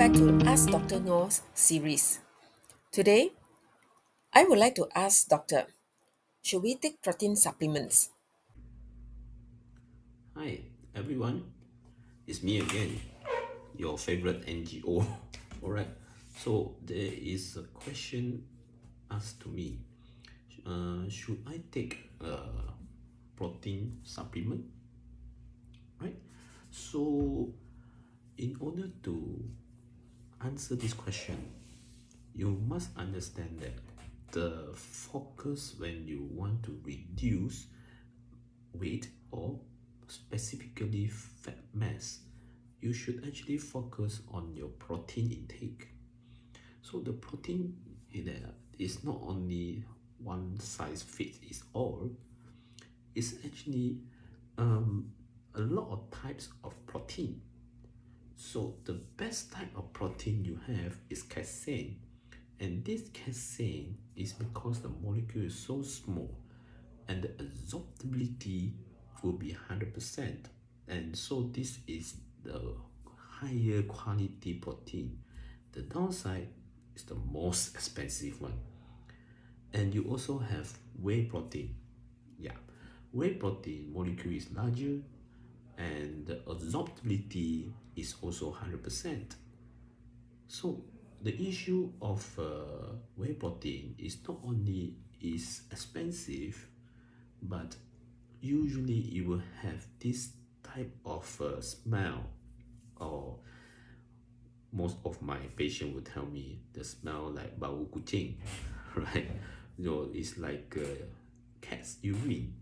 back to Ask Dr. Ngo's series. Today, I would like to ask Doctor, should we take protein supplements? Hi, everyone. It's me again, your favorite NGO. All right. So there is a question asked to me. Should I take a protein supplement? Right. So, in order to answer this question, you must understand that the focus when you want to reduce weight or specifically fat mass, you should actually focus on your protein intake. So the protein is not only one size fits is all. It's actually a lot of types of protein. So the best type of protein you have is casein, and this casein is because the molecule is so small and the absorbability will be 100%. And so this is the higher quality protein. The downside is the most expensive one. And you also have whey protein. Yeah, whey protein molecule is larger and the absorbability is also 100%. So the issue of whey protein is not only is expensive, but usually you will have this type of smell, or most of my patient will tell me the smell like bau kucing, right? It's like cat's urine.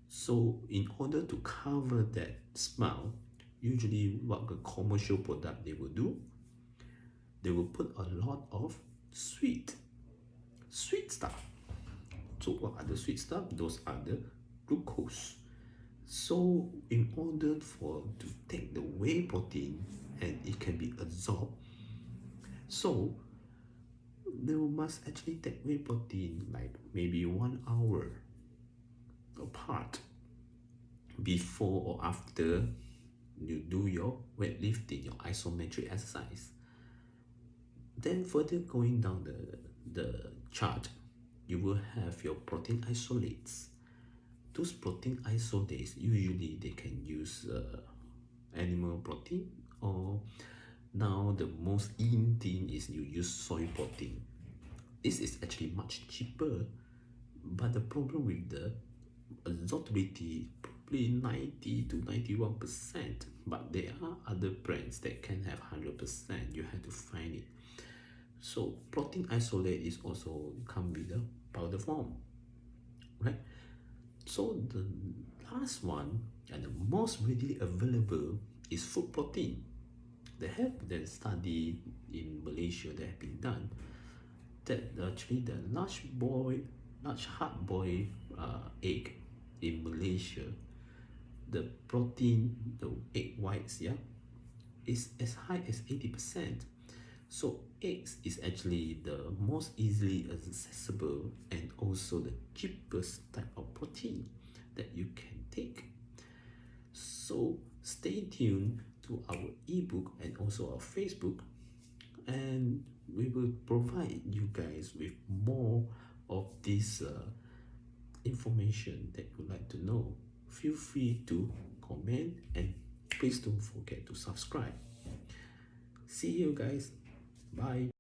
So in order to cover that smell, usually what the commercial product they will do, they will put a lot of sweet stuff. So what are the sweet stuff? Those are the glucose. So in order for to take the whey protein and it can be absorbed, so they must actually take whey protein like maybe 1 hour apart before or after you do your weightlifting, your isometric exercise. Then further going down the chart, you will have your protein isolates. Those protein isolates, usually they can use animal protein, or now the most in thing is you use soy protein. This is actually much cheaper, but the problem with the absorbability probably 90 to 91%, but there are other brands that can have 100%. You have to find it. So protein isolate is also come with a powder form, right? So the last one and the most readily available is food protein. There have been study in Malaysia that have been done that actually the large hard boiled egg in Malaysia, the protein, the egg whites, yeah, is as high as 80%. So eggs is actually the most easily accessible and also the cheapest type of protein that you can take. So stay tuned to our ebook and also our Facebook, and we will provide you guys with more of this information that you'd like to know. Feel free to comment and please don't forget to subscribe. See you guys. Bye.